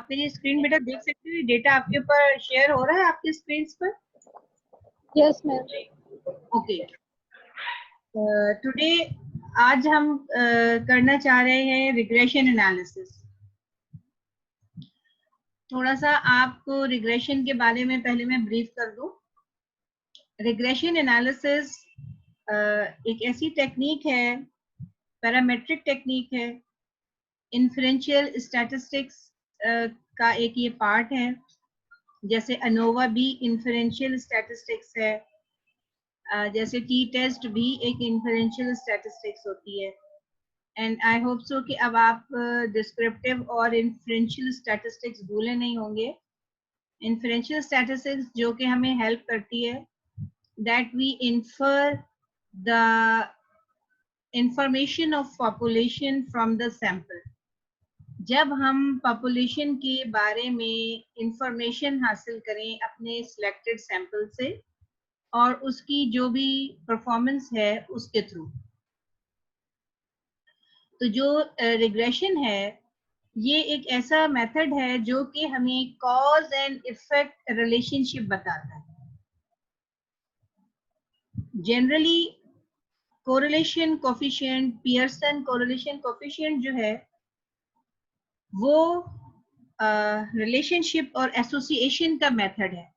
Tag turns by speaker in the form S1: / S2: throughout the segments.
S1: आप मेरी स्क्रीन बेटा देख सकते हो, डेटा आपके ऊपर शेयर हो रहा है आपकी स्क्रीन पर?
S2: Yes ma'am.
S1: ओके। टुडे आज हम करना चाह रहे हैं रिग्रेशन एनालिसिस। थोड़ा सा आपको रिग्रेशन के बारे में पहले मैं ब्रीफ कर दूं। रिग्रेशन एनालिसिस एक ऐसी टेक्निक है, पैरामेट्रिक टेक्निक है, इन्फ्रेंशियल स्टैटिस्टिक्स का एक ये पार्ट है। जैसे अनोवा भी इन्फ्रेंशियल स्टैटिस्टिक्स है, जैसे टी टेस्ट भी एक इन्फ्रेंशियल स्टैटिस्टिक्स होती है। एंड आई होप सो कि अब आप डिस्क्रिप्टिव और इन्फ्रेंशियल स्टैटिस्टिक्स भूले नहीं होंगे। इन्फ्रेंशियल स्टैटिस्टिक्स जो कि हमें हेल्प करती है that we infer the information of population from the sample. जब हम पॉपुलेशन के बारे में इंफॉर्मेशन हासिल करें अपने सिलेक्टेड सैंपल से और उसकी जो भी परफॉर्मेंस है उसके थ्रू, तो जो रिग्रेशन है ये एक ऐसा मेथड है जो कि हमें कॉज एंड इफेक्ट रिलेशनशिप बताता है। Generally correlation coefficient, Pearson correlation coefficient जो है वो रिलेशनशिप और एसोसिएशन का मेथड है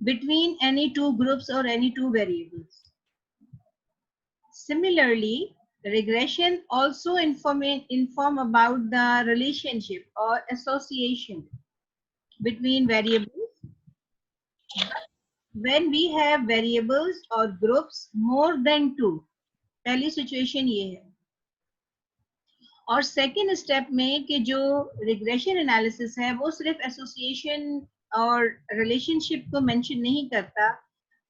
S1: between any two groups or any two variables. Similarly, regression also inform about the relationship or association between variables. When we have variables or groups more than two, पहली situation ये है। और second step में कि जो regression analysis है वो सिर्फ एसोसिएशन और रिलेशनशिप को मेंशन नहीं करता,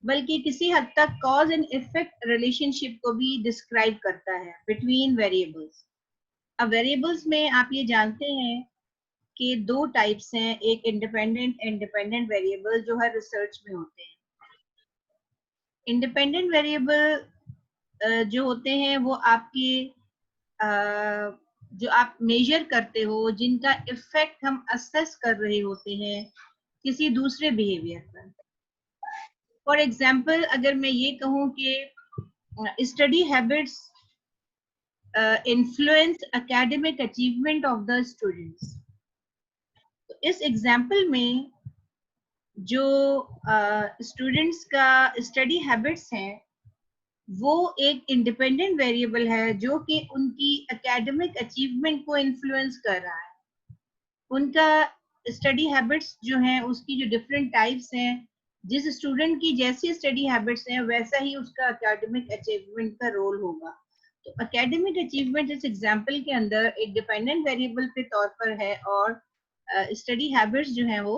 S1: बल्कि किसी हद तक कॉज एंड इफेक्ट रिलेशनशिप को भी डिस्क्राइब करता है बिटवीन वेरिएबल्स। अब वेरिएबल्स में आप ये जानते हैं कि दो टाइप्स हैं, एक इंडिपेंडेंट एंड डिपेंडेंट वेरिएबल जो हर रिसर्च में होते हैं। इंडिपेंडेंट वेरिएबल जो होते हैं वो आपके जो आप मेजर करते हो, जिनका इफेक्ट हम असेस कर रहे होते हैं किसी दूसरे बिहेवियर पर। फॉर एग्जाम्पल अगर मैं ये कहूँ कि study habits influence academic achievement of the students, तो इस एग्जाम्पल में जो स्टूडेंट्स का स्टडी हैबिट्स हैं वो एक इंडिपेंडेंट वेरिएबल है जो कि उनकी एकेडमिक अचीवमेंट को इन्फ्लुएंस कर रहा है। उनका स्टडी हैबिट्स जो हैं उसकी जो डिफरेंट टाइप्स हैं, जिस स्टूडेंट की जैसी स्टडी हैबिट्स हैं वैसा ही उसका एकेडमिक अचीवमेंट का रोल होगा। तो एकेडमिक अचीवमेंट इस एग्जांपल के अंदर एक डिपेंडेंट वेरिएबल के तौर पर है और स्टडी हैबिट्स जो हैं वो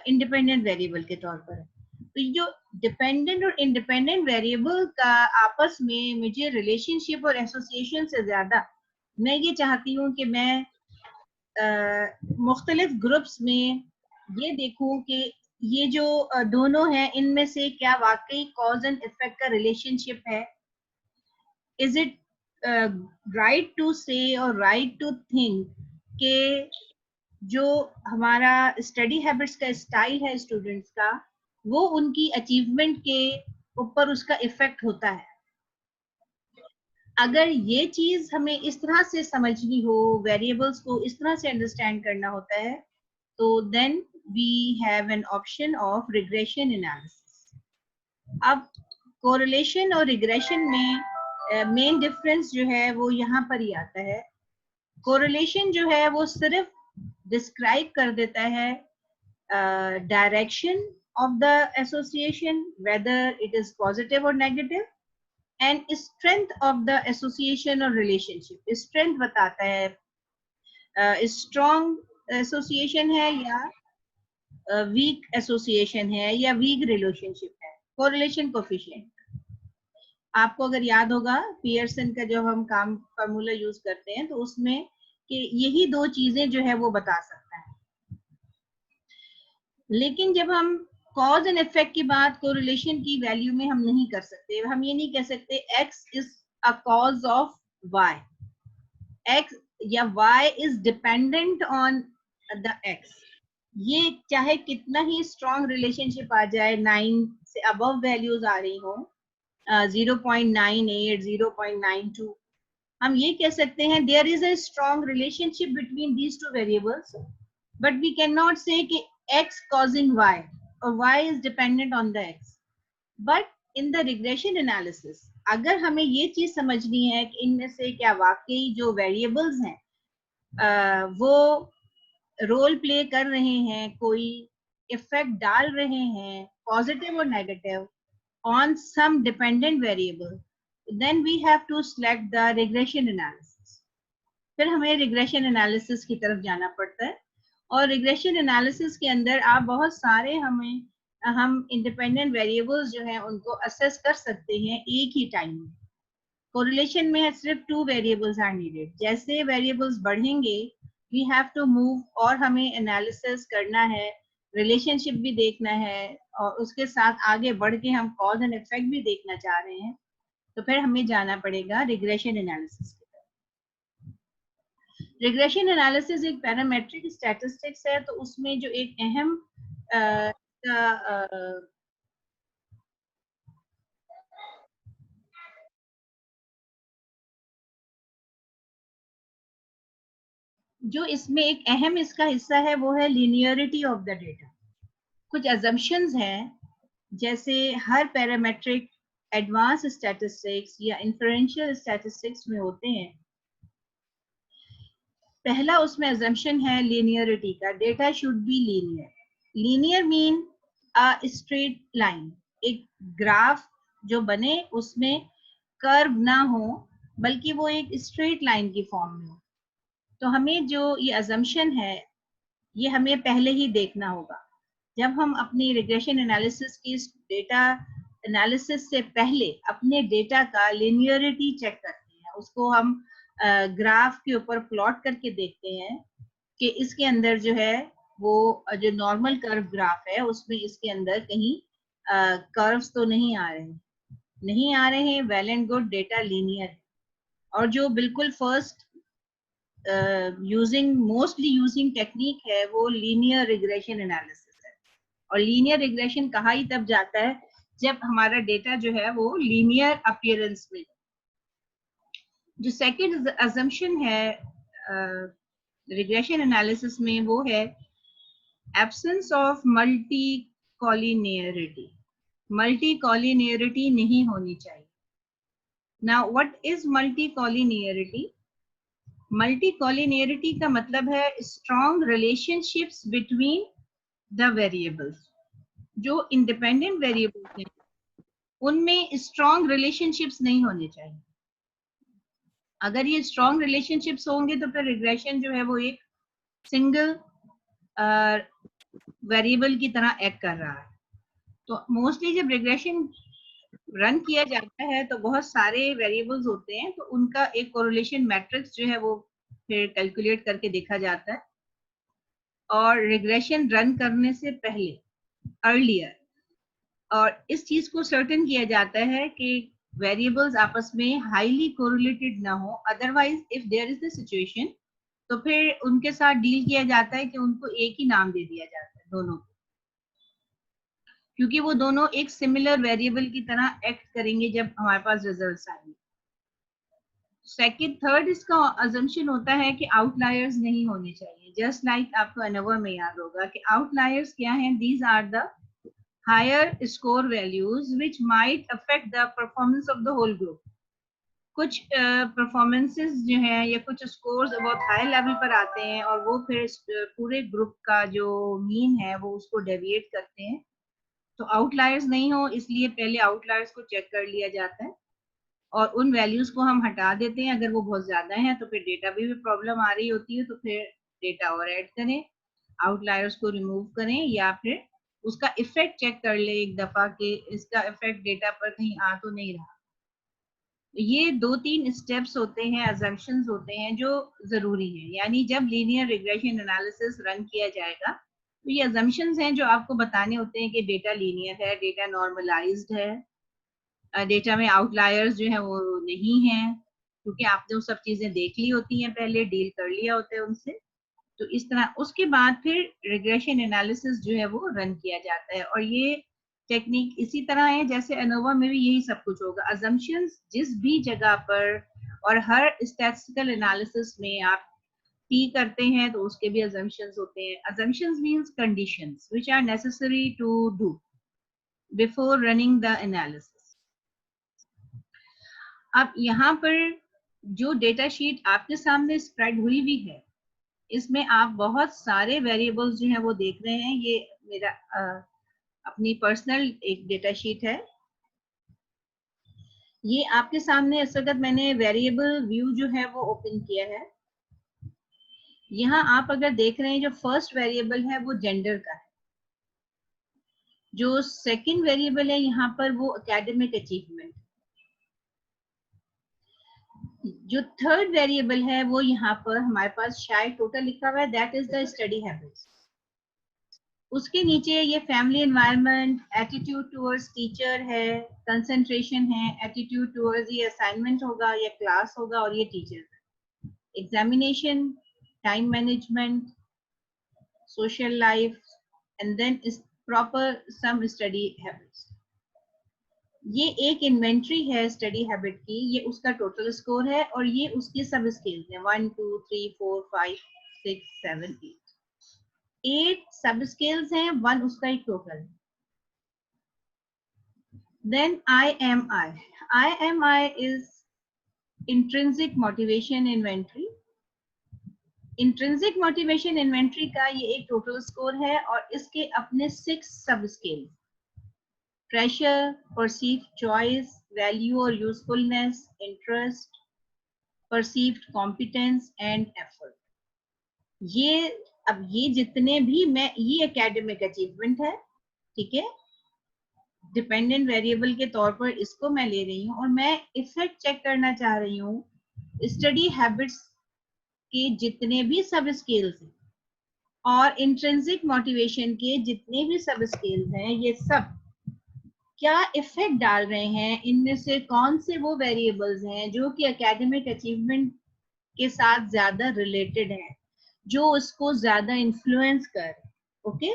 S1: इंडिपेंडेंट वेरिएबल के तौर पर है। तो जो डिपेंडेंट और इंडिपेंडेंट वेरिएबल का आपस में मुझे रिलेशनशिप और एसोसिएशन से ज्यादा मैं ये चाहती हूँ कि मैं मुख्तलिफ ग्रुप्स में ये देखूं कि ये जो दोनों हैं इनमें से क्या वाकई कॉज एंड इफेक्ट का रिलेशनशिप है। इज इट राइट टू से और राइट टू थिंक कि जो हमारा स्टडी हैबिट्स का स्टाइल है स्टूडेंट्स का वो उनकी अचीवमेंट के ऊपर उसका इफेक्ट होता है। अगर ये चीज हमें इस तरह से समझनी हो, वेरिएबल्स को इस तरह से अंडरस्टैंड करना होता है, तो then we have an option of regression analysis. अब कोरिलेशन और रिग्रेशन में मेन डिफरेंस जो है वो यहाँ पर ही आता है। कोरिलेशन जो है वो सिर्फ डिस्क्राइब कर देता है direction of the association, whether it is positive or negative, and strength of the association or relationship. Strength बताता है strong association है या weak association है या weak relationship है। correlation coefficient आपको अगर याद होगा पियर्सन का जो हम काम फार्मूला यूज करते हैं तो उसमें कि यही दो चीजें जो है वो बता सकता है। लेकिन जब हम कॉज एंड इफेक्ट की बात कोरिलेशन की वैल्यू में हम नहीं कर सकते। हम ये नहीं कह सकते X is a cause of Y, X या Y is dependent on the X, ये चाहे कितना ही स्ट्रॉन्ग रिलेशनशिप आ जाए, 9 से अबव वैल्यूज आ रही हो, 0.98, 0.92, हम ये कह सकते हैं there is a strong relationship between these two variables, but we can not say कि x causing y और y is dependent on the x. But in the regression analysis अगर हमें ये चीज समझनी है कि इनमें से क्या वाकई जो वेरिएबल्स हैं वो रोल प्ले कर रहे हैं, कोई इफेक्ट डाल रहे हैं पॉजिटिव और negative on some dependent variable, then we have to select the regression analysis. फिर हमें रिग्रेशन एनालिसिस की तरफ जाना पड़ता है, और रिग्रेशन एनालिसिस के अंदर आप बहुत सारे हम इंडिपेंडेंट वेरिएबल्स जो हैं उनको असेस कर सकते हैं एक ही टाइम में. कोरिलेशन में सिर्फ 2 वेरिएबल्स आर नीडेड. जैसे वेरिएबल्स बढ़ेंगे वी हैव टू मूव, और हमें एनालिसिस करना है, रिलेशनशिप भी देखना है, और उसके साथ आगे बढ़ के हम कॉज एंड इफेक्ट भी देखना चाह रहे हैं, तो फिर हमें जाना पड़ेगा रिग्रेशन एनालिसिस. रिग्रेशन एनालिसिस एक पैरामेट्रिक स्टैटिस्टिक्स है, तो उसमें जो एक अहम जो इसमें एक अहम इसका हिस्सा है वो है लीनियरिटी ऑफ द डेटा. कुछ अजम्पशंस हैं, जैसे हर पैरामेट्रिक एडवांस स्टैटिस्टिक्स या इन्फरेंशियल स्टैटिस्टिक्स में होते हैं. पहला उसमें अजम्पशन है लीनियरिटी का, data should be linear. Linear mean a straight line, एक ग्राफ जो बने उसमें कर्व ना हो, बल्कि वो एक स्ट्रेट लाइन की फॉर्म में हो. तो हमें जो ये अजम्पशन है ये हमें पहले ही देखना होगा. जब हम अपनी रिग्रेशन एनालिसिस की डेटा एनालिसिस से पहले अपने डेटा का लिनियरिटी चेक करते हैं, उसको हम ग्राफ के ऊपर प्लॉट करके देखते हैं कि इसके अंदर जो है वो जो नॉर्मल कर्व ग्राफ है उसमें इसके अंदर कहीं कर्व्स तो नहीं आ रहे हैं. नहीं आ रहे हैं, well and good, data linear है. और जो बिल्कुल फर्स्ट मोस्टली यूजिंग टेक्निक है वो लीनियर रिग्रेशन एनालिसिस है. और लीनियर रिग्रेशन कहा ही तब जाता है जब हमारा डेटा जो है वो लीनियर अपीयरेंस में. जो सेकंड अजम्पशन है रिग्रेशन एनालिसिस में वो है absence of multi collinearity. Multi collinearity नहीं होनी चाहिए. Now what is multi collinearity? Multi collinearity का मतलब है strong relationships between the variables. जो इंडिपेंडेंट वेरिएबल्स हैं उनमें स्ट्रॉन्ग रिलेशनशिप्स नहीं होने चाहिए. अगर ये स्ट्रॉन्ग रिलेशनशिप्स होंगे तो फिर रिग्रेशन जो है वो एक सिंगल वेरिएबल की तरह एक्ट कर रहा है. तो मोस्टली जब रिग्रेशन रन किया जाता है तो बहुत सारे वेरिएबल्स होते हैं, तो उनका एक कोरिलेशन मैट्रिक्स जो है वो फिर कैलकुलेट करके देखा जाता है. और रिग्रेशन रन करने से पहले अर्लियर और इस चीज को सर्टेन किया जाता है कि वेरिएबल्स आपस में हाईली कोरिलेटेड ना हो. Otherwise if there is the situation तो फिर उनके साथ डील किया जाता है कि उनको एक ही नाम दे दिया जाता है दोनों को, क्योंकि वो दोनों एक सिमिलर वेरिएबल की तरह एक्ट करेंगे जब हमारे पास रिजल्ट्स आएंगे. सेकंड थर्ड इसका अजम्पशन होता है कि आउटलायर्स नहीं होने चाहिए. जस्ट लाइक आपको अनोवा में याद होगा कि आउटलायर्स क्या हैं? These are the higher score values which might affect the performance of the whole group. कुछ परफॉर्मेंसेस जो हैं या कुछ स्कोर्स बहुत हाई लेवल पर आते हैं और वो फिर पूरे ग्रुप का जो मीन है वो उसको डेविएट करते हैं. तो आउटलायर्स नहीं हो इसलिए पहले आउटलायर्स को चेक कर लिया जाता है और उन वैल्यूज को हम हटा देते हैं. अगर वो बहुत ज्यादा है तो फिर डेटा भी प्रॉब्लम आ रही होती है, तो फिर डेटा और ऐड करें, आउटलायर्स को रिमूव करें, या फिर उसका इफेक्ट चेक कर ले एक दफा कि इसका इफेक्ट डेटा पर कहीं आ तो नहीं रहा. ये 2-3 स्टेप्स होते हैं, अजम्पशंस होते हैं जो जरूरी है. यानी जब लीनियर रिग्रेशन एनालिसिस रन किया जाएगा तो ये अजम्पशंस हैं जो आपको बताने होते हैं कि डेटा लीनियर है, डेटा नॉर्मलाइज्ड है, डेटा में आउटलायर्स जो है वो नहीं है, क्योंकि आपने वो सब चीजें देख ली होती हैं, पहले डील कर लिया होता है उनसे. तो इस तरह उसके बाद फिर रिग्रेशन एनालिसिस जो है वो रन किया जाता है। और ये टेक्निक इसी तरह है जैसे एनोवा में भी यही सब कुछ होगा। अजम्पशंस जिस भी जगह पर और हर स्टैटिस्टिकल एनालिसिस में आप पी करते हैं तो उसके भी अजम्पशंस होते हैं। Assumptions means conditions which are necessary to do before running the analysis. अब यहाँ पर जो डेटा शीट आपके सामने स्प्रेड हुई भी है, इसमें आप बहुत सारे वेरिएबल्स जो हैं वो देख रहे हैं। ये मेरा अपनी पर्सनल एक डेटा शीट है। ये आपके सामने इस वक्त मैंने वेरिएबल व्यू जो है वो ओपन किया है। यहाँ आप अगर देख रहे हैं जो फर्स्ट वेरिएबल है वो जेंडर का है, जो सेकंड वेरिएबल है यहाँ पर वो एकेडमिक अचीवमेंट, जो थर्ड वेरिएबल है वो यहाँ पर हमारे पास शायद टोटल लिखा हुआ है, that is the study habits. उसके नीचे ये family environment, attitude towards teacher है, कंसंट्रेशन है, एटीट्यूड टुवर्ड्स ये असाइनमेंट होगा या क्लास होगा और ये टीचर है, examination, time management, social life and then proper some study habits. ये एक इन्वेंट्री है स्टडी हैबिट की, ये उसका टोटल स्कोर है और ये उसके सब स्केल्स हैं 1 2 3 4 5 6 7 8 सब स्केल्स हैं, 1 उसका एक टोटल है। Then IMI is intrinsic motivation inventory. Intrinsic motivation inventory का ये एक टोटल स्कोर है और इसके अपने 6 sub scales, pressure, perceived choice, value और usefulness, interest, perceived competence and effort. ये अब ये जितने भी मैं ये एकेडमिक अचीवमेंट है, ठीक है, डिपेंडेंट वेरिएबल के तौर पर इसको मैं ले रही हूँ और मैं इफेक्ट चेक करना चाह रही हूँ स्टडी हैबिट्स के जितने भी सब स्केल्स हैं और इंट्रिंसिक मोटिवेशन के जितने भी सब स्केल्स हैं, ये सब क्या इफेक्ट डाल रहे हैं, इनमें से कौन से वो वेरिएबल्स हैं जो कि एकेडमिक अचीवमेंट के साथ ज्यादा रिलेटेड हैं, जो उसको ज्यादा इन्फ्लुएंस कर, ओके।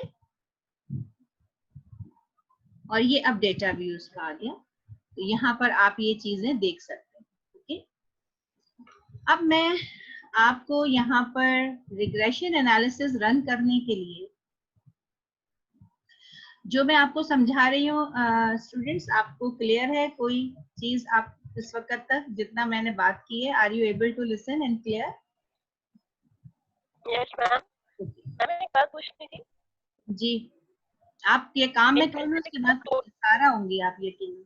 S1: और ये अब डेटा व्यूज का आ गया, तो यहाँ पर आप ये चीजें देख सकते हैं, ओके। अब मैं आपको यहाँ पर रिग्रेशन एनालिसिस रन करने के लिए जो मैं आपको समझा रही हूँ, स्टूडेंट्स आपको क्लियर है कोई चीज आप इस वक्त तक जितना मैंने बात की है? Are you able to listen and clear?
S3: Yes ma'am. Ma'am एक बात पूछनी थी
S1: जी, आप ये काम में कर लो, उसके बाद सारा होंगी आप यकीन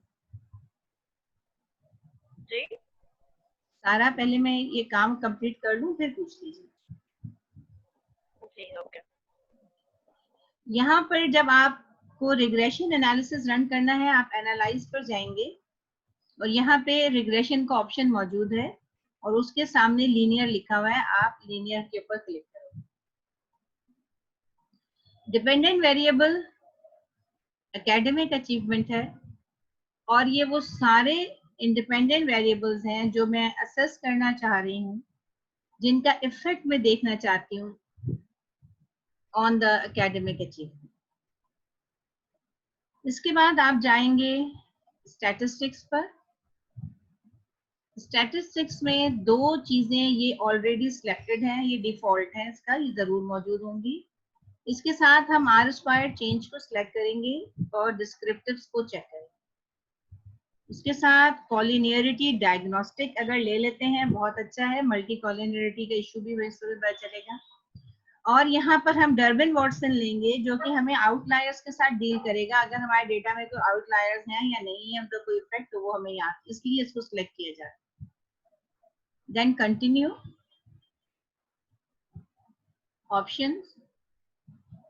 S3: जी।
S1: सारा पहले मैं ये काम कंप्लीट कर लूं फिर पूछ लीजिए।
S3: जी ओके।
S1: यहाँ पर जब आपको रिग्रेशन एनालिसिस रन करना है, आप एनालाइज पर जाएंगे और यहाँ पे रिग्रेशन का ऑप्शन मौजूद है और उसके सामने लीनियर लिखा हुआ है, आप लीनियर के ऊपर क्लिक करो। डिपेंडेंट वेरिएबल एकेडमिक अचीवमेंट है और ये वो सारे इंडिपेंडेंट वेरिएबल्स हैं जो मैं असेस करना चाह रही हूँ, जिनका इफेक्ट मैं देखना चाहती हूँ ऑन द एकेडमिक अचीवमेंट। इसके बाद आप जाएंगे स्टैटिस्टिक्स पर। स्टैटिस्टिक्स में दो चीजें ये ऑलरेडी सिलेक्टेड हैं, ये डिफॉल्ट है इसका, ये जरूर मौजूद होंगी। इसके साथ हम आर स्क्वायर चेंज को सिलेक्ट करेंगे और डिस्क्रिप्टिव्स को चेक करेंगे। उसके साथ कॉलिनियरिटी डायग्नोस्टिक अगर ले लेते हैं बहुत अच्छा है, मल्टी कॉलिनियरिटी का इशू भी पता चलेगा। और यहाँ पर हम डर्बिन वॉटसन लेंगे जो कि हमें आउटलायर्स के साथ डील करेगा, अगर हमारे डेटा में कोई आउटलायर्स हैं या नहीं है, तो कोई इफेक्ट, तो वो हमें याद, इसलिए इसको सिलेक्ट किया जाए। देन कंटिन्यू, ऑप्शंस,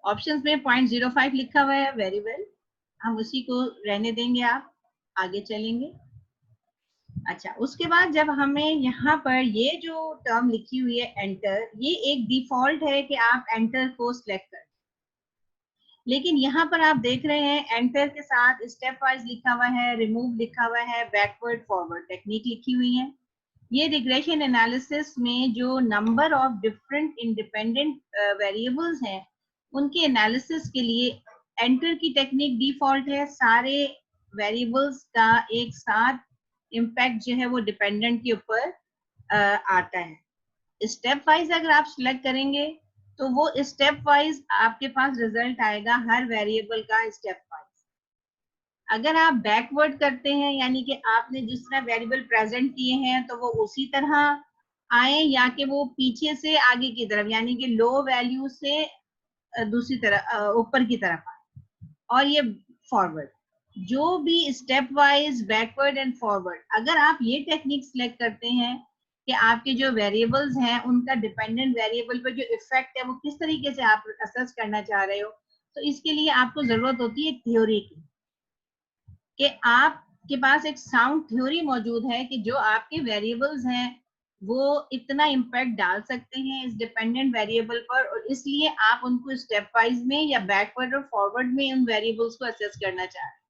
S1: ऑप्शंस में 0.05 लिखा हुआ है, वेरी वेल, हम उसी को रहने देंगे, आप आगे चलेंगे। अच्छा, उसके बाद जब हमें यहाँ पर ये जो टर्म लिखी हुई है एंटर, ये एक डिफॉल्ट है कि आप एंटर को सिलेक्ट करें, लेकिन यहाँ पर आप देख रहे हैं एंटर के साथ स्टेप वाइज लिखा हुआ है, रिमूव लिखा हुआ है, बैकवर्ड फॉरवर्ड टेक्निक लिखी हुई है। ये रिग्रेशन एनालिसिस में जो number of different independent variables हैं उनके एनालिसिस के लिए एंटर की टेक्निक डिफॉल्ट है। सारे वेरिएबल्स का एक साथ इम्पैक्ट जो है वो डिपेंडेंट के ऊपर आता है। स्टेप वाइज अगर आप सिलेक्ट करेंगे तो वो स्टेप वाइज आपके पास रिजल्ट आएगा हर वेरिएबल का स्टेप वाइज। अगर आप बैकवर्ड करते हैं यानी कि आपने जिस तरह वेरिएबल प्रेजेंट किए हैं तो वो उसी तरह आए, या कि वो पीछे से आगे की तरफ यानी कि लो वैल्यू से दूसरी तरफ ऊपर की तरफ आए, और ये फॉरवर्ड, जो भी step wise backward and forward, अगर आप ये टेक्निक सिलेक्ट करते हैं कि आपके जो वेरिएबल्स हैं उनका डिपेंडेंट वेरिएबल पर जो इफेक्ट है वो किस तरीके से आप असेस करना चाह रहे हो, तो इसके लिए आपको जरूरत होती है थ्योरी की, कि आपके पास एक साउंड थ्योरी मौजूद है कि जो आपके वेरिएबल्स हैं वो इतना इम्पैक्ट डाल सकते हैं इस डिपेंडेंट वेरिएबल पर, और इसलिए आप उनको स्टेप वाइज में या बैकवर्ड और फॉरवर्ड में उन वेरिएबल्स को असेस करना चाह रहे हैं।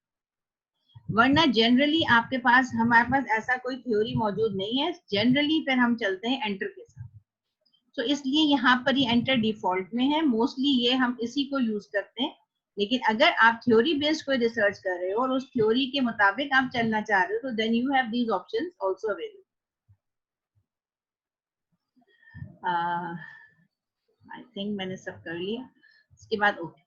S1: वरना जनरली आपके पास, हमारे पास ऐसा कोई थ्योरी मौजूद नहीं है, जनरली फिर हम चलते हैं एंटर के साथ। तो इसलिए यहाँ पर ये एंटर डिफॉल्ट में है, मोस्टली ये हम इसी को यूज करते हैं। लेकिन अगर आप थ्योरी बेस्ड कोई रिसर्च कर रहे हो और उस थ्योरी के मुताबिक आप चलना चाह रहे हो तो then you have these options also available. I think मैंने सब कर लिया। इसके बाद ओके,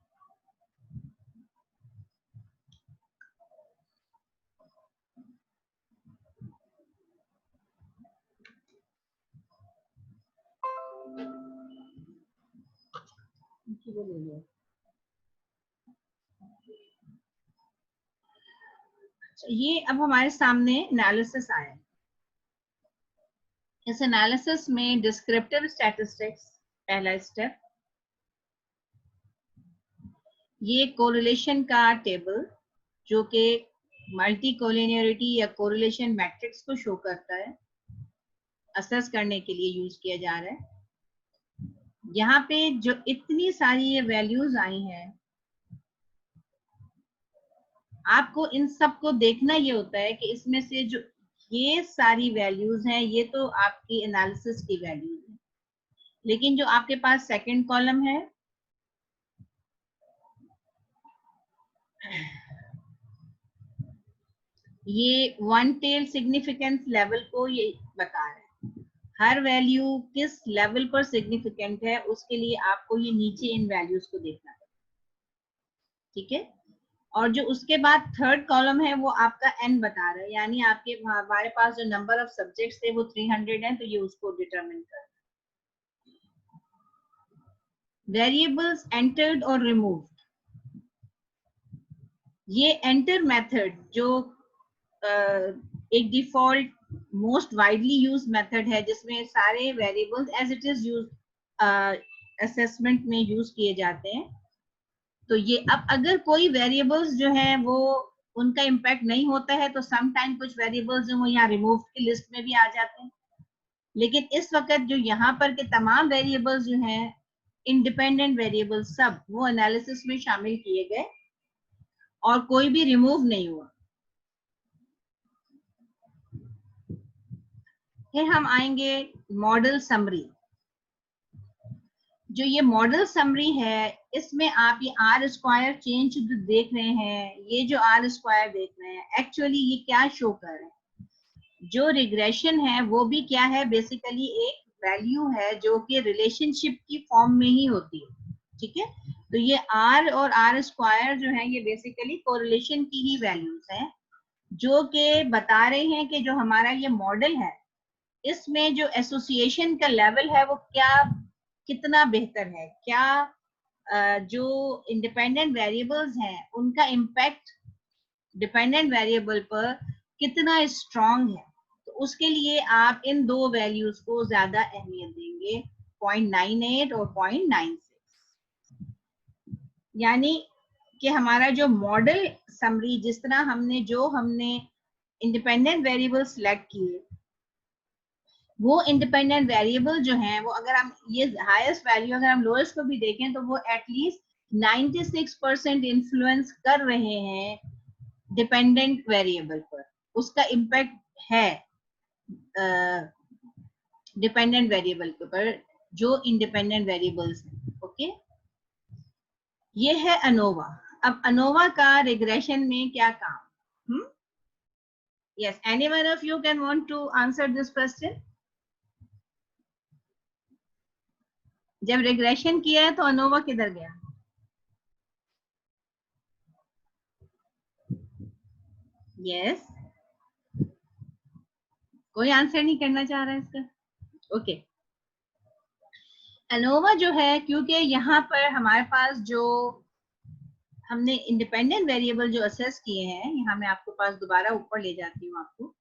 S1: ये अब हमारे सामने एनालिसिस आया। इस एनालिसिस में डिस्क्रिप्टिव स्टैटिस्टिक्स पहला स्टेप, ये कोरिलेशन का टेबल जो कि मल्टी कोलिनियरिटी या कोरिलेशन मैट्रिक्स को शो करता है, असेस करने के लिए यूज किया जा रहा है। यहाँ पे जो इतनी सारी ये वैल्यूज आई हैं, आपको इन सब को देखना ये होता है कि इसमें से जो ये सारी वैल्यूज हैं ये तो आपकी एनालिसिस की वैल्यूज है, लेकिन जो आपके पास सेकंड कॉलम है ये वन टेल सिग्निफिकेंस लेवल को ये बता रहा है, हर वैल्यू किस लेवल पर सिग्निफिकेंट है उसके लिए आपको ये नीचे इन वैल्यूज को देखना है, ठीक है। और जो उसके बाद थर्ड कॉलम है वो आपका एन बता रहा है, यानी आपके हमारे पास जो नंबर ऑफ सब्जेक्ट्स थे वो 300 है, तो ये उसको डिटरमिन कर। वेरिएबल्स एंटर्ड और रिमूव्ड, ये एंटर मेथड जो एक default most widely use method है जिसमें सारे variables as it is use assessment में यूज किए जाते हैं। तो ये अब अगर कोई वेरिएबल्स जो है वो उनका इम्पैक्ट नहीं होता है तो समटाइम कुछ वेरिएबल्स जो वो यहाँ रिमूव की लिस्ट में भी आ जाते हैं, लेकिन इस वक्त जो यहाँ पर के तमाम वेरिएबल्स जो हैं इंडिपेंडेंट वेरिएबल्स सब वो एनालिसिस में शामिल किए गए और कोई भी रिमूव नहीं हुआ। फिर हम आएंगे मॉडल समरी। जो ये मॉडल समरी है इसमें आप ये आर स्क्वायर चेंज जो देख रहे हैं, ये जो आर स्क्वायर देख रहे हैं एक्चुअली ये क्या शो कर रहे हैं, जो रिग्रेशन है वो भी क्या है, बेसिकली एक वैल्यू है जो कि रिलेशनशिप की फॉर्म में ही होती है, ठीक है। तो ये आर और आर स्क्वायर जो है ये बेसिकली कोरिलेशन की ही वैल्यूज हैं जो कि बता रहे हैं कि जो हमारा ये मॉडल है इसमें जो एसोसिएशन का लेवल है वो क्या कितना बेहतर है, क्या जो इंडिपेंडेंट वेरिएबल्स हैं उनका इम्पैक्ट डिपेंडेंट वेरिएबल पर कितना स्ट्रांग है। तो उसके लिए आप इन दो वैल्यूज को ज्यादा अहमियत देंगे, 0.98 और 0.96। यानी कि हमारा जो मॉडल समरी जिस तरह हमने इंडिपेंडेंट वेरिएबल सिलेक्ट किए, वो इंडिपेंडेंट वेरिएबल जो हैं वो अगर हम ये हाईएस्ट वैल्यू अगर हम लोएस्ट को भी देखें तो वो एटलीस्ट 96% इन्फ्लुएंस कर रहे हैं डिपेंडेंट वेरिएबल पर, उसका इम्पैक्ट है डिपेंडेंट वेरिएबल के ऊपर, जो इंडिपेंडेंट वेरिएबल्स हैं। ओके, ये है अनोवा। अब अनोवा का रिग्रेशन में क्या काम? Yes, any one of you can want to answer this question? जब रिग्रेशन किया है तो अनोवा किधर गया? यस, कोई आंसर नहीं करना चाह रहा है इसका? ओके, अनोवा जो है, क्योंकि यहाँ पर हमारे पास जो हमने इंडिपेंडेंट वेरिएबल जो असेस किए हैं, यहाँ मैं आपको पास दोबारा ऊपर ले जाती हूँ आपको,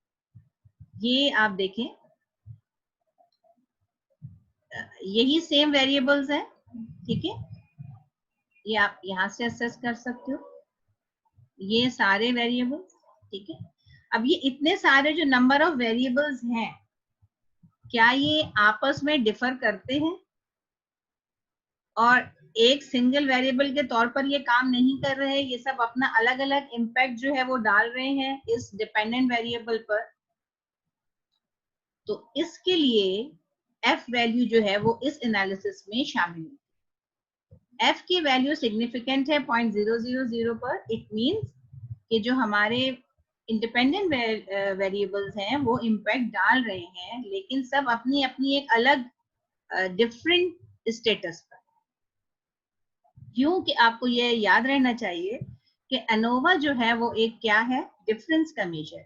S1: ये आप देखें, यही सेम वेरिएबल्स हैं, ठीक है, ये आप यहाँ से असेस कर सकते हो, ये सारे वेरिएबल्स, ठीक है। अब ये इतने सारे जो नंबर ऑफ वेरिएबल्स हैं, क्या ये आपस में डिफर करते हैं और एक सिंगल वेरिएबल के तौर पर ये काम नहीं कर रहे? ये सब अपना अलग अलग इम्पैक्ट जो है वो डाल रहे हैं इस डिपेंडेंट वेरिएबल पर। तो इसके लिए एफ वैल्यू जो है वो इस एनालिसिस में शामिल है। एफ की वैल्यू सिग्निफिकेंट है 0.000 पर। इट मींस कि जो हमारे इंडिपेंडेंट वेरिएबल्स हैं वो इम्पैक्ट डाल रहे हैं, लेकिन सब अपनी अपनी एक अलग डिफरेंट स्टेटस पर। क्योंकि आपको ये याद रहना चाहिए कि अनोवा जो है वो एक क्या है? डिफरेंस का मेजर।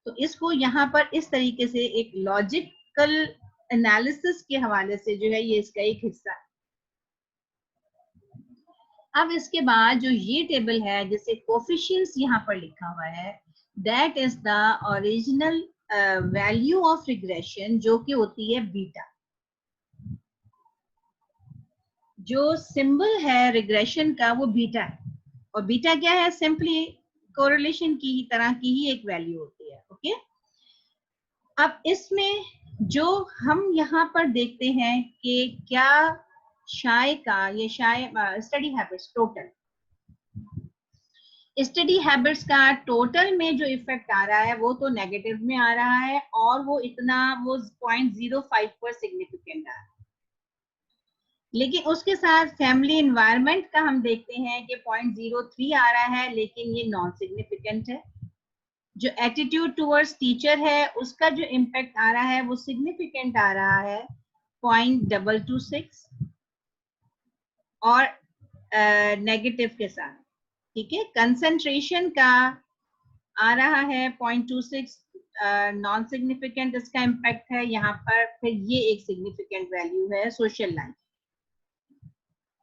S1: तो इसको यहाँ पर इस तरीके से एक लॉजिकल एनालिसिस के हवाले से जो है ये इसका एक हिस्सा है। अब इसके बाद जो ये टेबल है जिसे कोफिशिएंट्स यहाँ पर लिखा हुआ है, that is the original value of regression, जो कि होती है बीटा। जो सिंबल है रिग्रेशन का वो बीटा है, और बीटा क्या है? सिंपली कोरिलेशन की ही तरह की ही एक वैल्यू होती है। ओके, अब इसमें जो हम यहाँ पर देखते हैं कि क्या शाय का, ये शाय study habits total, study habits का टोटल में जो इफेक्ट आ रहा है वो तो नेगेटिव में आ रहा है, और वो इतना, वो 0.05 पर सिग्निफिकेंट आ रहा है। लेकिन उसके साथ फैमिली एनवायरनमेंट का हम देखते हैं कि 0.03 आ रहा है, लेकिन ये नॉन सिग्निफिकेंट है। जो एटीट्यूड टुवर्ड्स टीचर है उसका जो इम्पैक्ट आ रहा है वो सिग्निफिकेंट आ रहा है 0.226 और नेगेटिव के साथ, ठीक है। कंसंट्रेशन का आ रहा है 0.26, नॉन सिग्निफिकेंट इसका इम्पैक्ट है यहाँ पर। फिर ये एक सिग्निफिकेंट वैल्यू है सोशल लाइफ।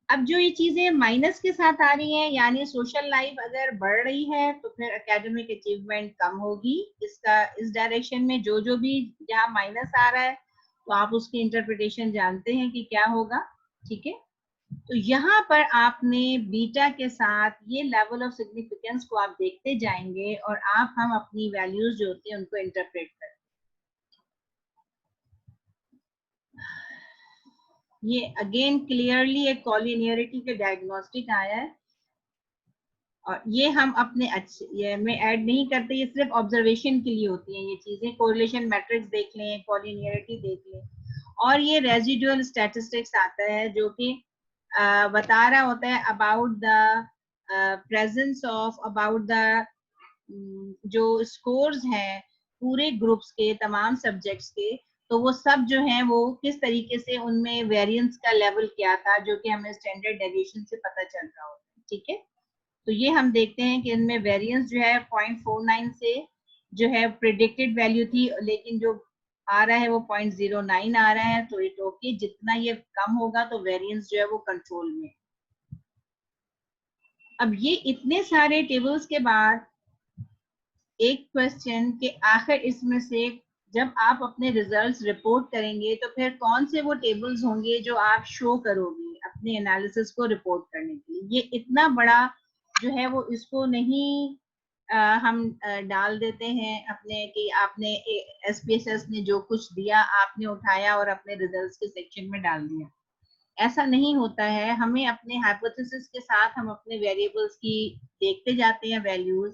S1: अब जो ये चीजें माइनस के साथ आ रही हैं, यानी सोशल लाइफ अगर बढ़ रही है तो फिर एकेडमिक अचीवमेंट कम होगी। इसका इस डायरेक्शन में जो जो भी जहाँ माइनस आ रहा है तो आप उसकी इंटरप्रिटेशन जानते हैं कि क्या होगा, ठीक है। तो यहाँ पर आपने बीटा के साथ ये लेवल ऑफ सिग्निफिकेंस को आप देखते जाएंगे और आप हम अपनी वैल्यूज जो होती हैं उनको इंटरप्रेट करें। ये अगेन क्लियरली एक कॉलिनियरिटी के डायग्नोस्टिक आया है, और ये हम अपने अच्छे ये में ऐड नहीं करते, ये सिर्फ ऑब्जर्वेशन के लिए होती हैं ये चीजें। कोरिलेशन मैट्रिक्स देख लें, कॉलिनियरिटी देख लें, और ये रेजिडुअल स्टैटिस्टिक्स आता है जो कि बता रहा होता है about the presence of, about the जो स्कोर्स हैं पूरे ग्रुप्स के, तमाम सब्जेक्ट्स के, तो वो सब जो हैं वो किस तरीके से उनमें वेरिएंस का लेवल क्या था, जो कि हमें स्टैंडर्ड डेविएशन से पता चल रहा होता है, ठीक है। तो ये हम देखते हैं कि इनमें वेरिएंस जो है 0.49 से जो है प्रिडिक्टेड वैल्यू थी, लेकिन जो आ रहा है वो 0.09 आ रहा है। तो इट ओके, जितना ये कम होगा तो वेरिएंस जो है वो कंट्रोल में। अब ये इतने सारे टेबल्स के बाद एक क्वेश्चन के आखिर इसमें से जब आप अपने रिजल्ट्स रिपोर्ट करेंगे तो फिर कौन से वो टेबल्स होंगे जो आप शो करोगे अपने एनालिसिस को रिपोर्ट करने के लिए? ये इतना बड़ा जो है वो इसको नहीं हम डाल देते हैं अपने कि आपने एसपीएसएस ने जो कुछ दिया आपने उठाया और अपने रिजल्ट्स के सेक्शन में डाल दिया। ऐसा नहीं होता है। हमें अपने हाइपोथेसिस के साथ हम अपने वेरिएबल्स की देखते जाते हैं वैल्यूज,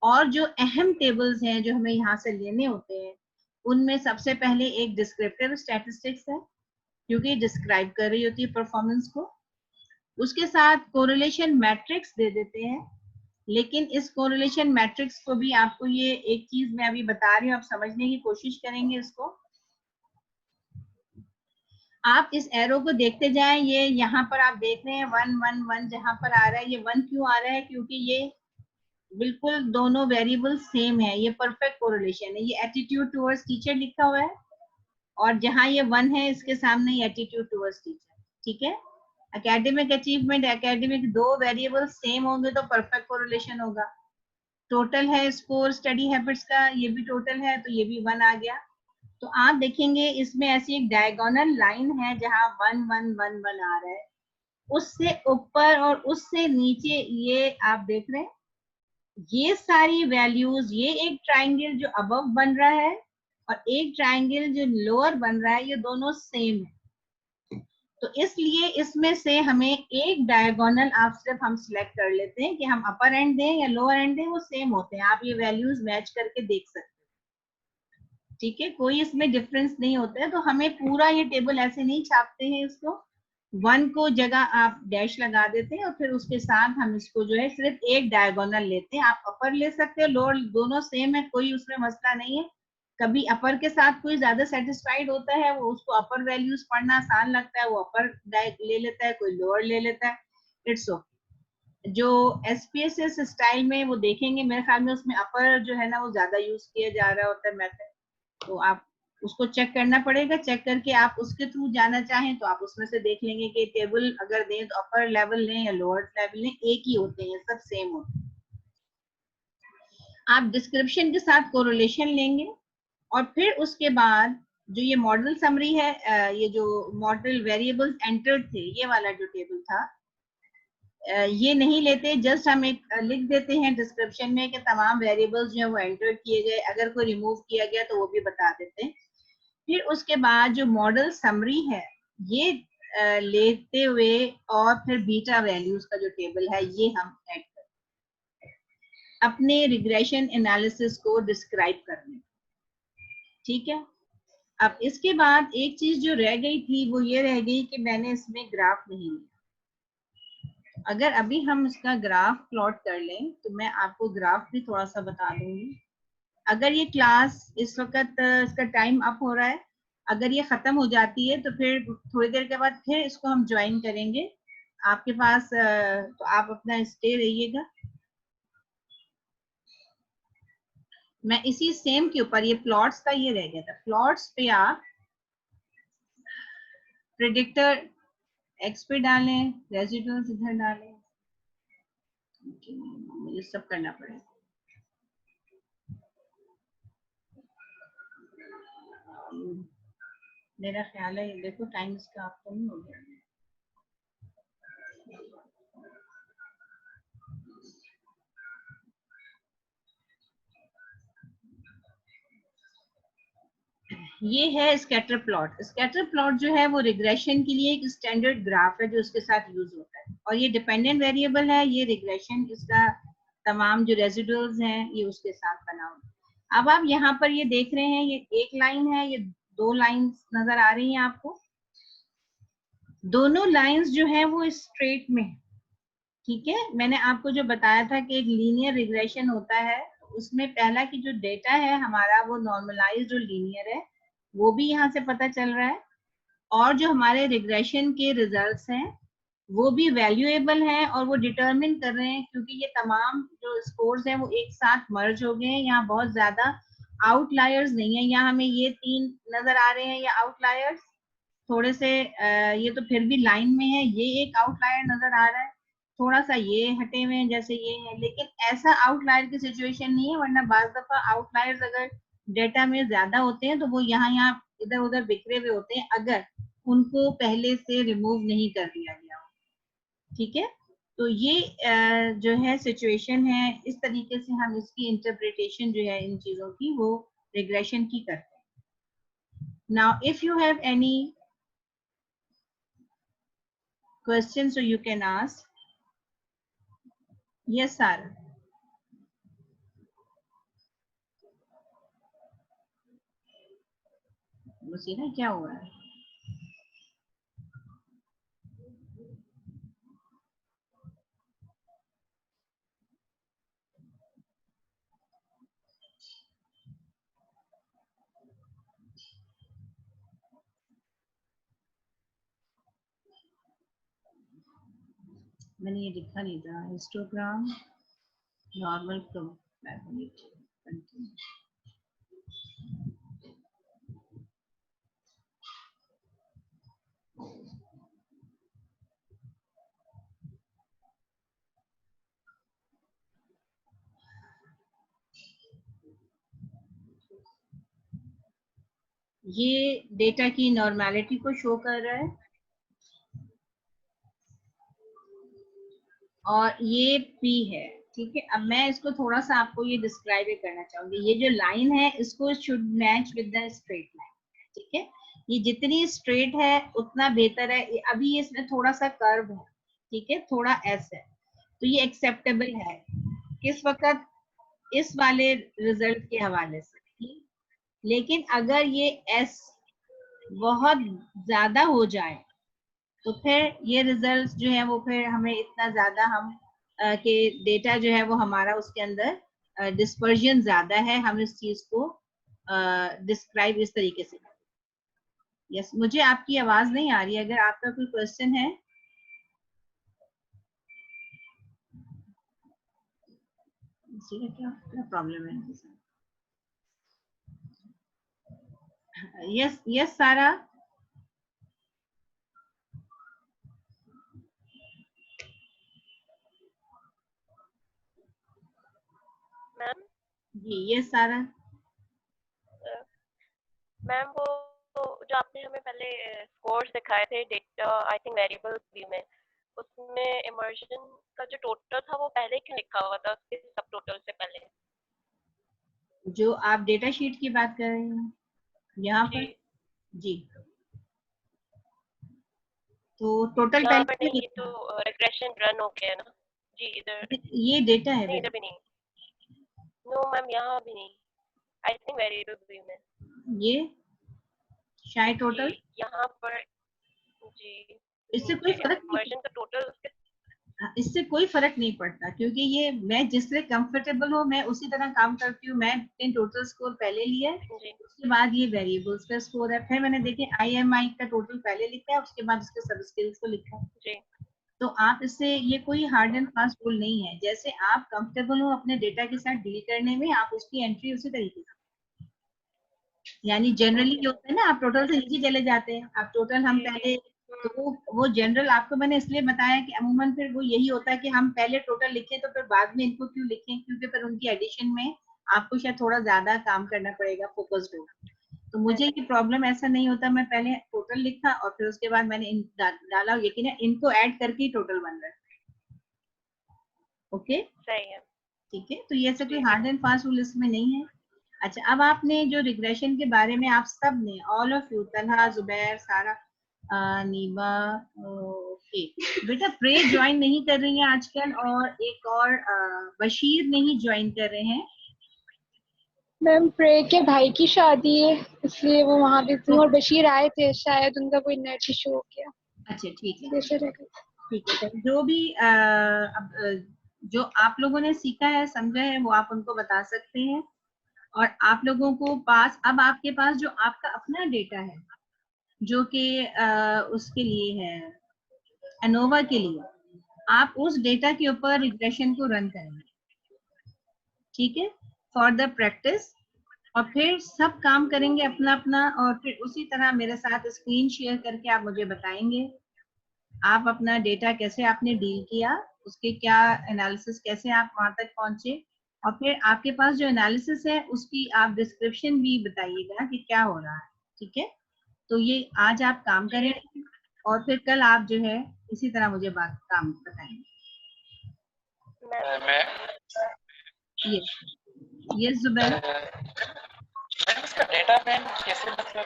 S1: और जो अहम टेबल्स हैं जो हमें यहाँ से लेने होते हैं उनमें सबसे पहले एक डिस्क्रिप्टिव स्टैटिस्टिक्स है, क्योंकि डिस्क्राइब कर रही होती है परफॉर्मेंस को। उसके साथ कोरिलेशन मैट्रिक्स दे देते हैं, लेकिन इस कोरिलेशन मैट्रिक्स को भी आपको, ये एक चीज मैं अभी बता रही हूँ, आप समझने की कोशिश करेंगे इसको। आप इस एरो को देखते जाएं, ये यहाँ पर आप देख रहे हैं 1 1 1 जहां पर आ रहा है, ये 1 क्यों आ रहा है? क्योंकि ये बिल्कुल दोनों वेरिएबल सेम है, ये परफेक्ट कोरिलेशन है। ये एटीट्यूड टुवर्ड्स टीचर लिखा हुआ है, और जहां ये 1 है इसके सामने ये एटीट्यूड टुवर्ड्स टीचर, ठीक है। एकेडमिक अचीवमेंट, एकेडमिक, दो वेरिएबल सेम होंगे तो परफेक्ट कोरिलेशन होगा। टोटल है स्कोर स्टडी हैबिट्स का, ये भी टोटल है तो ये भी 1 आ गया। तो आप देखेंगे इसमें ऐसी एक डायगोनल लाइन है जहां 1 1 1 1 आ रहा है, उससे ऊपर और उससे नीचे ये आप देख रहे हैं, ये सारी वैल्यूज, ये एक ट्राइंगल जो अबव बन रहा है और एक ट्राइंगल जो लोअर बन रहा है, ये दोनों सेम है। तो इसलिए इसमें से हमें एक डायगोनल आप सिर्फ हम सिलेक्ट कर लेते हैं कि हम अपर एंड दें या लोअर एंड दें, वो सेम होते हैं। आप ये वैल्यूज मैच करके देख सकते हैं, ठीक है, कोई इसमें डिफरेंस नहीं होता है। तो हमें पूरा ये टेबल ऐसे नहीं छापते हैं इसको, 1 को जगह आप डैश लगा देते हैं और फिर उसके साथ हम इसको जो है सिर्फ एक डायगोनल लेते हैं। आप अपर ले सकते हो, लोअर, दोनों सेम है, कोई उसमें मसला नहीं है। कभी अपर के साथ कोई ज्यादा सेटिस्फाइड होता है, वो उसको अपर वैल्यूज पढ़ना आसान लगता है, वो अपर ले लेता है, कोई लोअर ले लेता है, इट्स ओके। जो एसपीएसएस स्टाइल में वो देखेंगे, मेरे ख्याल में उसमें अपर जो है ना वो ज्यादा यूज किया जा रहा होता है मेथड, तो आप उसको चेक करना पड़ेगा। चेक करके आप उसके थ्रू जाना चाहें तो आप उसमें से देख लेंगे कि टेबल अगर दें तो अपर लेवल लें या लोअर लेवल लें, एक ही होते हैं, सब सेम होते हैं। आप डिस्क्रिप्शन के साथ कोरिलेशन लेंगे और फिर उसके बाद जो ये मॉडल समरी है, ये जो मॉडल वेरिएबल्स एंटर्ड थे, ये वाला जो टेबल था, ये नहीं लेते, जस्ट हम एक लिख देते हैं डिस्क्रिप्शन में कि तमाम वेरिएबल्स जो है वो एंटर किए गए, अगर कोई रिमूव किया गया तो वो भी बता देते हैं। फिर उसके बाद जो मॉडल समरी है ये लेते हुए और फिर बीटा वैल्यूज का जो टेबल है ये हम ऐड करते हैं अपने रिग्रेशन एनालिसिस को डिस्क्राइब करने, ठीक है। अब इसके बाद एक चीज जो रह गई थी वो ये रह गई कि मैंने इसमें ग्राफ नहीं लिया। अगर अभी हम इसका ग्राफ प्लॉट कर लें तो मैं आपको ग्राफ भी थोड़ा सा बता दूंगी। अगर ये क्लास इस वक्त इसका टाइम अप हो रहा है, अगर ये खत्म हो जाती है तो फिर थोड़ी देर के बाद फिर इसको हम ज्वाइन करेंगे आपके पास, तो आप अपना स्टे रहिएगा। मैं इसी सेम के ऊपर, ये प्लॉट्स का ये रह गया था, प्लॉट्स पे आप प्रेडिक्टर एक्स पे डालें, रेजिडुअल्स इधर डालें, मुझे सब करना पड़ेगा। मेरा ख्याल है देखो टाइम इसका आपको नहीं हो गया। ये है स्कैटर प्लॉट। स्कैटर प्लॉट जो है वो रिग्रेशन के लिए एक स्टैंडर्ड ग्राफ है जो उसके साथ यूज होता है, और ये डिपेंडेंट वेरिएबल है, ये रिग्रेशन इसका तमाम जो रेजिडुअल्स हैं ये उसके साथ बना हुआ है। अब आप यहाँ पर ये देख रहे हैं, ये एक लाइन है, ये दो लाइंस नजर आ रही हैं आपको, दोनों लाइंस जो है वो स्ट्रेट में, ठीक है। मैंने आपको जो बताया था कि एक लीनियर रिग्रेशन होता है, उसमें पहला की जो डेटा है हमारा वो नॉर्मलाइज्ड और लीनियर है, वो भी यहाँ से पता चल रहा है, और जो हमारे रिग्रेशन के रिजल्ट्स हैं वो भी वैल्यूएबल हैं और वो डिटरमिन कर रहे हैं, क्योंकि ये तमाम जो स्कोर्स हैं वो एक साथ मर्ज हो गए हैं, यहाँ बहुत ज्यादा आउटलायर्स नहीं है। यहाँ हमें ये 3 नजर आ रहे हैं, ये आउटलायर्स थोड़े से, ये तो फिर भी लाइन में है, ये एक आउटलायर नजर आ रहा है, थोड़ा सा ये हटे हुए हैं जैसे ये है, लेकिन ऐसा आउटलायर की सिचुएशन नहीं है, वरना बाज दफा आउटलायर्स अगर डेटा में ज्यादा होते हैं तो वो यहाँ इधर उधर बिखरे हुए होते हैं, अगर उनको पहले से रिमूव नहीं कर दिया गया हो, ठीक है। तो ये जो है सिचुएशन है, इस तरीके से हम इसकी इंटरप्रिटेशन जो है इन चीजों की वो रिग्रेशन की करते हैं। Now if you have any questions so you can ask. Yes, Sarah. मुसीना क्या हुआ है? मैंने ये लिखा नहीं था, हिस्टोग्राम नॉर्मल प्रोबेबिलिटी कंटिन्यू। ये डेटा की नॉर्मेलिटी को शो कर रहा है और ये P है, ठीक है। अब मैं इसको थोड़ा सा आपको ये डिस्क्राइब करना चाहूंगी। ये जो लाइन है इसको should match with the straight line, ठीक है। ये जितनी स्ट्रेट है उतना बेहतर है। अभी इसमें थोड़ा सा कर्व है, ठीक है, थोड़ा एस है, तो ये एक्सेप्टेबल है किस वक्त, इस वाले रिजल्ट के हवाले से, ठीक? लेकिन अगर ये एस बहुत ज्यादा हो जाए तो फिर ये रिजल्ट्स जो है वो फिर हमें इतना ज्यादा हम के डेटा जो है वो हमारा उसके अंदर डिस्पर्जन ज्यादा है, हम इस चीज को डिस्क्राइब इस तरीके से। यस, मुझे आपकी आवाज नहीं आ रही है, अगर आपका कोई क्वेश्चन है। क्या प्रॉब्लम है? यस यस सारा।
S3: मैम
S1: जी यस सारा।
S3: मैम वो जो आपने हमें पहले स्कोर्स दिखाए थे data I think variables view में, उसमें इमर्जन का जो टोटल था वो पहले क्यों लिखा हुआ था उसके सब टोटल से पहले?
S1: जो आप डेटा शीट की बात कर रहे हैं यहाँ
S3: जी
S1: पर, जी, तो टोटल
S3: यहाँ पर
S1: पहले
S3: नहीं, ये तो रिग्रेशन रन हो गया ना जी। इधर
S1: ये डेटा है
S3: नहीं,
S1: बेटा।
S3: इधर भी नहीं। नो मैम, यहाँ भी नहीं। आई थिंक वेरिएबल व्यू में
S1: ये शायद
S3: जी
S1: टोटल,
S3: यहाँ पर जी
S1: इससे कोई
S3: नीचे
S1: फर्क नहीं,
S3: इमर्जन का टोटल उसके
S1: इससे कोई फर्क नहीं पड़ता, क्योंकि ये मैं जिस तरह कंफर्टेबल हूँ मैं उसी तरह काम करती हूँ। मैंने टोटल स्कोर पहले लिया है,
S3: जी
S1: उसके बाद ये वेरिएबल्स का स्कोर है, फिर मैंने देखे IMI का टोटल पहले लिखा है, उसके बाद उसके सब स्किल्स को लिखा है।
S3: जी
S1: तो आप इससे, ये कोई हार्ड एंड फास्ट रूल नहीं है, जैसे आप कंफर्टेबल हो अपने डेटा के साथ डील करने में, आप उसकी एंट्री उसी तरीके से, यानी जनरली
S3: ओके
S1: जो होता है ना, आप टोटल से नीचे चले जाते हैं, आप टोटल हम
S3: जी जी
S1: पहले, तो वो जनरल आपको मैंने इसलिए बताया कि अमूमन फिर वो यही होता है कि हम पहले टोटल लिखें तो फिर बाद में इनको क्यों लिखें, क्योंकि फिर उनकी एडिशन में आपको शायद थोड़ा ज्यादा काम करना पड़ेगा, फोकस्ड हो। तो मुझे ये प्रॉब्लम ऐसा नहीं होता, मैं पहले टोटल लिखा और फिर उसके बाद मैंने डाला, यकीन है इनको ऐड करके ही टोटल बन रहा है। ओके,
S3: सही है
S1: ठीक है, तो ये ऐसा कोई
S3: जी
S1: हार्ड एंड फास्ट रूल इसमें नहीं है। अच्छा, अब आपने जो रिग्रेशन के बारे में आप सब ने, all of you, Talha, Zubair, सारा, नीबा, ओके, बेटा प्रे ज्वाइन नहीं कर रही है आजकल, और एक और बशीर नहीं ज्वाइन कर रहे हैं।
S2: मैम प्रे के भाई की शादी है इसलिए वो वहाँ पे थी,
S1: तो
S2: और बशीर आए थे, शायद उनका कोई नेट इशू हो गया।
S1: अच्छा ठीक है,
S2: जैसे रह गए।
S1: ठीक है, तो जो भी जो आप लोगों ने सीखा है, समझा है, वो आप उनको बता सकते हैं। और आप लोगों को पास, अब आपके पास जो आपका अपना डेटा है जो कि उसके लिए है, एनोवा के लिए, आप उस डेटा के ऊपर रिग्रेशन को रन करेंगे, ठीक है, फॉर द प्रैक्टिस। और फिर सब काम करेंगे अपना अपना, और फिर उसी तरह मेरे साथ स्क्रीन शेयर करके आप मुझे बताएंगे आप अपना डेटा कैसे आपने डील किया, उसके क्या एनालिसिस, कैसे आप वहां तक पहुंचे, और फिर आपके पास जो एनालिसिस है उसकी आप डिस्क्रिप्शन भी बताइएगा कि क्या हो रहा है, ठीक है। तो ये आज आप काम
S3: जी
S1: करेंगे और फिर कल आप जो है इसी तरह मुझे बात काम बताएंगे।
S3: मैं
S1: ये जुबैर,
S3: इसका डेटा फ्रेम कैसे मतलब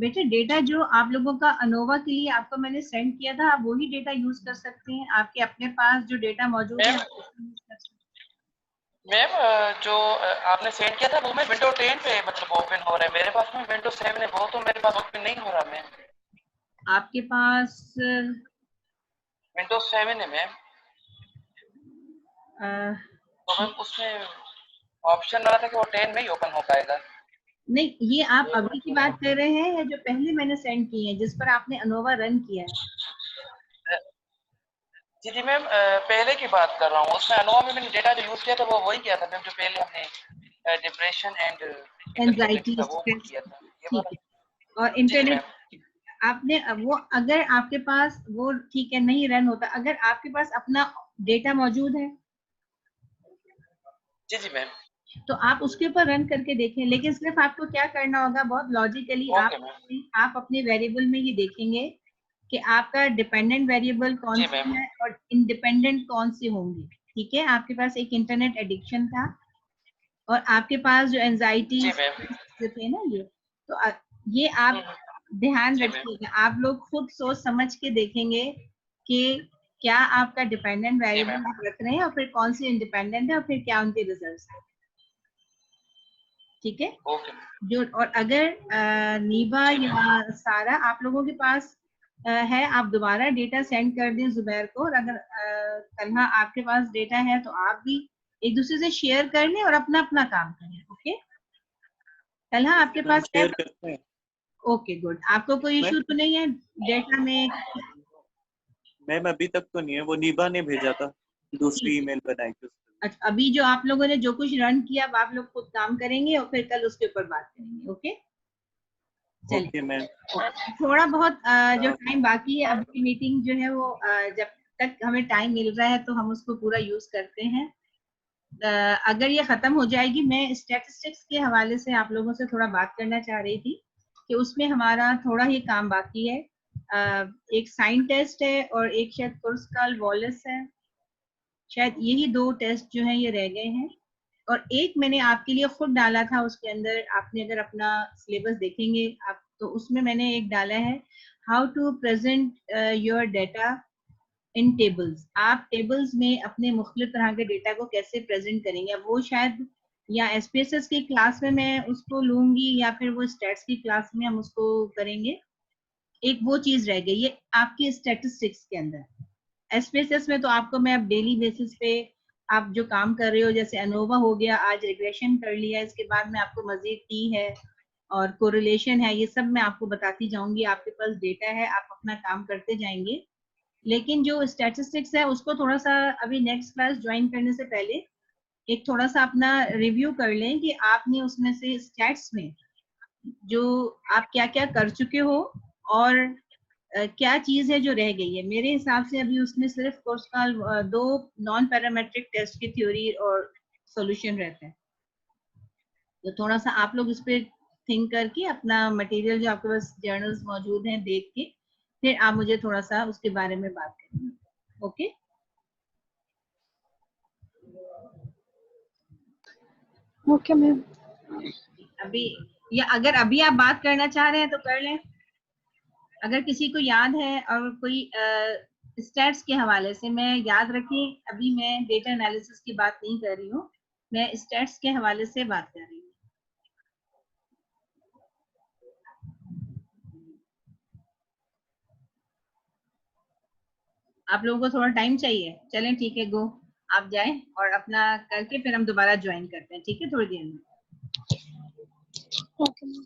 S1: बेटा डेटा जो आप लोगों का अनोवा के लिए आपको मैंने सेंड किया था, आप वही डेटा यूज कर सकते हैं, आपके अपने पास जो डेटा मौजूद है आप उसको यूज कर सकते हैं।
S4: मैम जो आपने सेंड किया था वो मैं विंडो 10 पे मतलब ओपन हो रहा है, मेरे पास में विंडो 7 है, वो तो मेरे पास ओपन नहीं हो रहा मैम।
S1: आपके पास
S4: विंडो 7 है मैम, तो मैम
S1: ठीक,
S4: उसमें ऑप्शन आ रहा था कि वो 10 में ही ओपन हो पाएगा।
S1: नहीं ये आप अभी की बात कर रहे हैं या जो पहले मैंने सेंड की है जिस पर आपने अनोवा रन किया है?
S4: जी जी मैम, पहले की बात कर रहा हूँ, उसमें अनोवा में मैंने डेटा जो यूज किया था वो वही किया था मैम, जो पहले हमने डिप्रेशन एंड
S1: एंजाइटी,
S4: था वो
S1: स्ट्रेस,
S4: किया था ये
S1: ठीक
S4: वाला।
S1: है। और
S4: जी जी
S1: इंटरनेट
S4: मैम।
S1: आपने वो अगर आपके पास वो ठीक है नहीं रन होता, अगर आपके पास अपना डेटा मौजूद है
S4: जी जी मैम।
S1: तो आप उसके ऊपर रन करके देखें, लेकिन सिर्फ आपको क्या करना होगा बहुत लॉजिकली
S4: ओके मैम।
S1: आप अपने वेरिएबल में ये देखेंगे कि आपका डिपेंडेंट वेरिएबल कौन
S4: जी मैम।
S1: सी है और इंडिपेंडेंट कौन से होंगे। ठीक है, आपके पास एक इंटरनेट एडिक्शन था और आपके पास जो एंजाइटी
S4: जी मैम।
S1: जो थे ना ये, तो ये आप ध्यान
S4: जी मैम।
S1: रखिएगा, आप लोग खुद सोच समझ के देखेंगे कि क्या आपका डिपेंडेंट
S4: जी
S1: वेरिएबल
S4: मैम।
S1: आप रख रहे हैं और फिर कौन सी इंडिपेंडेंट है और फिर क्या उनके रिजल्ट्स हैं। ठीक है,
S4: ओके मैम।
S1: जो और अगर नीबा
S4: जी मैम।
S1: या सारा आप लोगों के पास है, आप दोबारा डेटा सेंड कर दें जुबैर को, और अगर तन्हा आपके पास डेटा है तो आप भी एक दूसरे से शेयर कर लें और अपना अपना काम करें। ओके, तन्हा आपके
S5: मैम
S1: पास है
S5: शेयर
S1: तो
S5: करते हैं।
S1: ओके गुड, आपको कोई
S5: मैम
S1: इशू तो नहीं है डेटा में?
S5: मैम अभी तक तो नहीं है, वो नीबा ने भेजा था, दूसरी
S1: ठीक है,
S5: ईमेल बनाई थी उसने।
S1: अच्छा अभी जो आप लोगों ने जो कुछ रन किया अब आप लोग खुद काम करेंगे और फिर कल उसके ऊपर बात करेंगे। ओके चलिए,
S5: ओके मैम।
S1: थोड़ा बहुत जो टाइम बाकी है, अभी की मीटिंग जो है वो जब तक हमें टाइम मिल रहा है तो हम उसको पूरा यूज करते हैं। अगर ये खत्म हो जाएगी, मैं स्टैटिस्टिक्स के हवाले से आप लोगों से थोड़ा बात करना चाह रही थी कि उसमें हमारा थोड़ा ही काम बाकी है। एक साइन टेस्ट है और एक शायद कुर्स्काल वॉलिस है, शायद यही दो टेस्ट जो हैं ये रह गए हैं। और एक मैंने आपके लिए खुद डाला था, उसके अंदर आपने अगर अपना सिलेबस देखेंगे आप तो उसमें मैंने एक डाला है how to present your data in tables. आप टेबल्स में अपने मुख्तलिफ तरह के डेटा को कैसे प्रेजेंट करेंगे। अब वो शायद या एसपीएसएस की क्लास में मैं उसको लूंगी या फिर वो स्टैट्स की क्लास में हम उसको करेंगे। एक वो चीज रह गई ये आपकी स्टैटिस्टिक्स के अंदर। एसपीएसएस में तो आपको मैं अब डेली बेसिस पे आप जो काम कर रहे हो, जैसे अनोवा हो गया, आज रिग्रेशन कर लिया, इसके बाद में आपको मजीद टी है और कोरिलेशन है, ये सब मैं आपको बताती जाऊंगी। आपके पास डेटा है, आप अपना काम करते जाएंगे। लेकिन जो स्टैटिस्टिक्स है उसको थोड़ा सा अभी नेक्स्ट क्लास ज्वाइन करने से पहले एक थोड़ा सा अपना रिव्यू कर लें कि आपने उसमें से स्टैट्स में जो आप क्या क्या कर चुके हो और क्या चीज है जो रह गई है। मेरे हिसाब से अभी उसमें सिर्फ कोर्स का दो नॉन पैरामेट्रिक टेस्ट की थ्योरी और सॉल्यूशन रहता है। तो थोड़ा सा आप लोग इस पे थिंक करके अपना मटेरियल जो आपके पास जर्नल्स मौजूद हैं देख के फिर आप मुझे थोड़ा सा उसके बारे में बात करेंगे। Okay
S2: okay ma'am.
S1: अभी, या अगर अभी आप बात करना चाह रहे हैं तो कर लें, अगर किसी को याद है। और कोई स्टैट्स के हवाले से मैं याद रखें, अभी मैं डेटा एनालिसिस की बात नहीं कर रही हूँ, मैं स्टैट्स के हवाले से बात कर रही हूँ। आप लोगों को थोड़ा टाइम चाहिए, चलें ठीक है, गो आप जाएं और अपना करके फिर हम दोबारा ज्वाइन करते हैं। ठीक है, थोड़ी देर में।
S2: Okay ma'am.